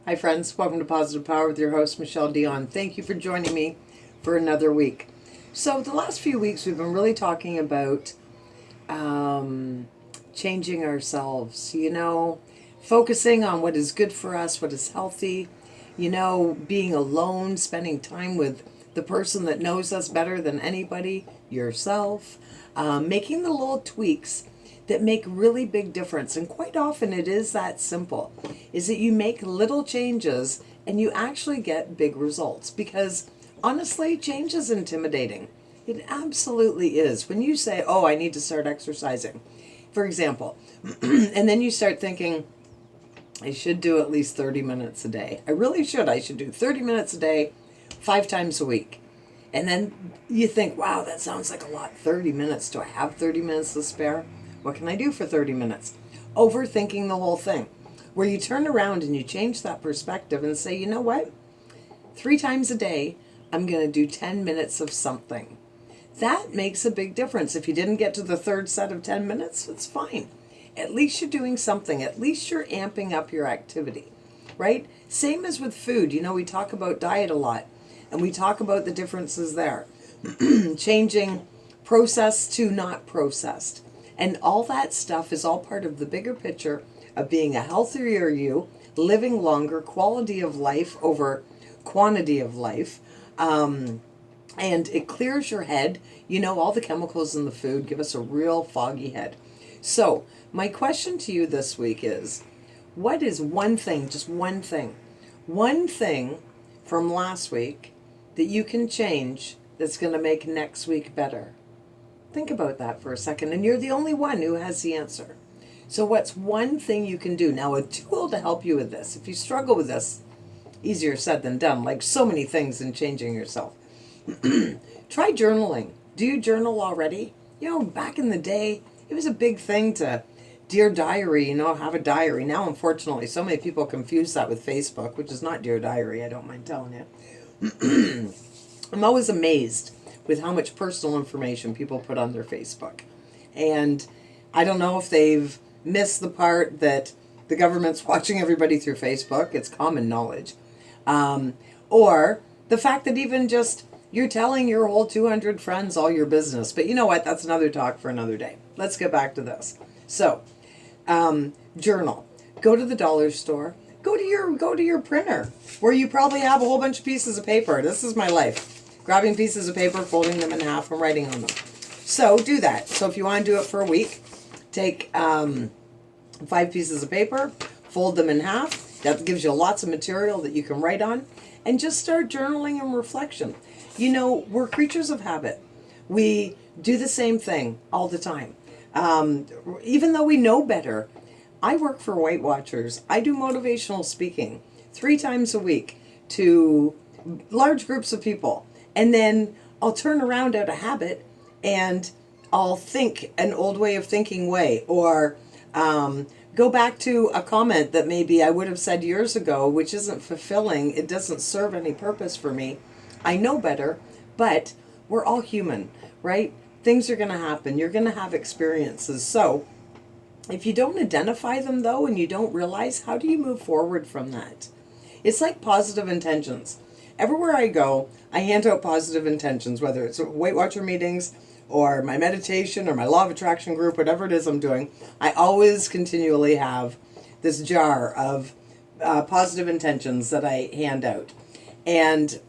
Hi friends, welcome to Positive Power with your host Michele Dionne. Thank you for joining me for another week. So the last few weeks we've been really talking about changing ourselves, focusing on what is good for us, what is healthy, being alone, spending time with the person that knows us better than anybody, yourself, making the little tweaks that make really big difference. And quite often it is that simple, is that you make little changes and you actually get big results. Because honestly, change is intimidating. It absolutely is. When you say, oh, I need to start exercising, for example, and then you start thinking, I should do at least 30 minutes a day. I really should. I should do 30 minutes a day, 5 times a week. And then you think, wow, that sounds like a lot. 30 minutes. Do I have 30 minutes to spare? What can I do for 30 minutes? Overthinking the whole thing. Where you turn around and you change that perspective and say, you know what? 3 times a day, I'm going to do 10 minutes of something. That makes a big difference. If you didn't get to the third set of 10 minutes, it's fine. At least you're doing something. At least you're amping up your activity, right? Same as with food. We talk about diet a lot, and we talk about the differences there. Changing processed to not processed. And all that stuff is all part of the bigger picture of being a healthier you, living longer, quality of life over quantity of life. And it clears your head. All the chemicals in the food give us a real foggy head. So my question to you this week is, what is one thing, just one thing from last week that you can change that's going to make next week better? Think about that for a second, and you're the only one who has the answer. So what's one thing you can do? Now, a tool to help you with this, if you struggle with this, easier said than done, like so many things in changing yourself. Try journaling. Do you journal already? Back in the day, it was a big thing to Dear Diary, have a diary. Now, unfortunately, so many people confuse that with Facebook, which is not Dear Diary, I don't mind telling you. I'm always amazed with how much personal information people put on their Facebook. And I don't know if they've missed the part that the government's watching everybody through Facebook. It's common knowledge. Or the fact that even just you're telling your whole 200 friends all your business. But you know what? That's another talk for another day. Let's get back to this. So, journal. Go to the dollar store. Go to your printer, where you probably have a whole bunch of pieces of paper. This is my life. Grabbing pieces of paper, folding them in half, and writing on them. So do that. So if you want to do it for a week, take 5 pieces of paper, fold them in half. That gives you lots of material that you can write on. And just start journaling and reflection. We're creatures of habit. We do the same thing all the time. Even though we know better. I work for Weight Watchers. I do motivational speaking 3 times a week to large groups of people. And then I'll turn around out of habit and I'll think an old way of thinking way, or go back to a comment that maybe I would have said years ago, which isn't fulfilling. It doesn't serve any purpose for me. I know better, but we're all human, right? Things are going to happen. You're going to have experiences. So if you don't identify them, though, and you don't realize, how do you move forward from that? It's like positive intentions. Everywhere I go, I hand out positive intentions, whether it's Weight Watcher meetings or my meditation or my Law of Attraction group, whatever it is I'm doing. I always continually have this jar of positive intentions that I hand out. And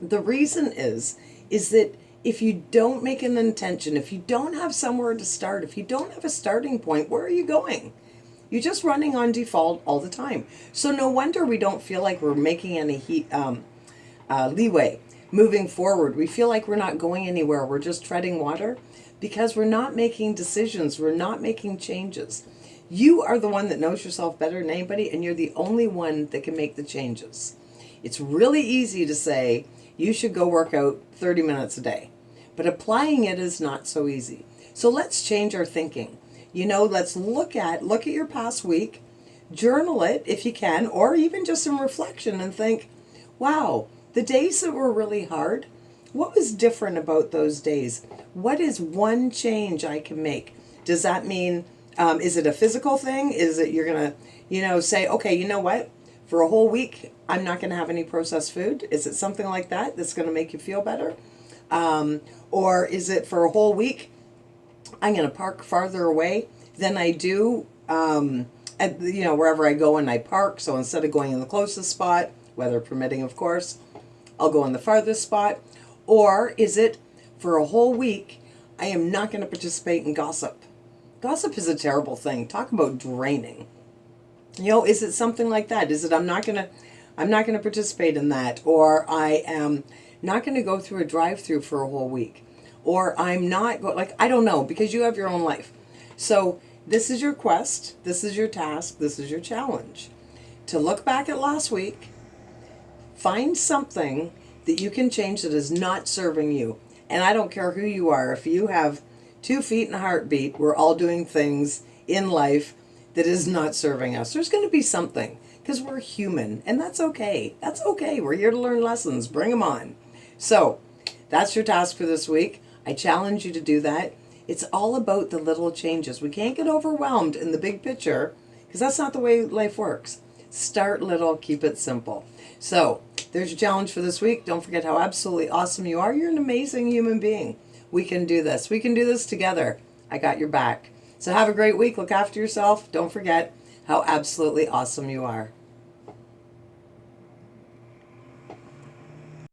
the reason is that if you don't make an intention, if you don't have somewhere to start, if you don't have a starting point, where are you going? You're just running on default all the time. So no wonder we don't feel like we're making any leeway moving forward. We feel like we're not going anywhere. We're just treading water because we're not making decisions. We're not making changes. You are the one that knows yourself better than anybody, and you're the only one that can make the changes. It's really easy to say you should go work out 30 minutes a day, but applying it is not so easy. So let's change our thinking. Let's look at your past week, journal it if you can, or even just some reflection and think, wow, the days that were really hard, what was different about those days? What is one change I can make? Does that mean, is it a physical thing? Is it you're going to, say, okay, you know what? for a whole week, I'm not going to have any processed food? Is it something like that that's going to make you feel better? Or is it for a whole week, I'm going to park farther away than I do at wherever I go and I park. So instead of going in the closest spot, weather permitting, of course, I'll go in the farthest spot. Or is it for a whole week, I am not going to participate in gossip? Gossip is a terrible thing. Talk about draining. Is it something like that? Is it I'm not going to participate in that, or I am not going to go through a drive-through for a whole week, or I'm not I don't know, because you have your own life. So this is your quest, this is your task, this is your challenge. To look back at last week, find something that you can change that is not serving you. And I don't care who you are. If you have 2 feet and a heartbeat, we're all doing things in life that is not serving us. There's going to be something, because we're human, and that's okay. That's okay. We're here to learn lessons. Bring them on. So that's your task for this week. I challenge you to do that. It's all about the little changes. We can't get overwhelmed in the big picture, because that's not the way life works. Start little, keep it simple. So there's your challenge for this week. Don't forget how absolutely awesome you are. You're an amazing human being. We can do this. We can do this together. I got your back. So have a great week. Look after yourself. Don't forget how absolutely awesome you are.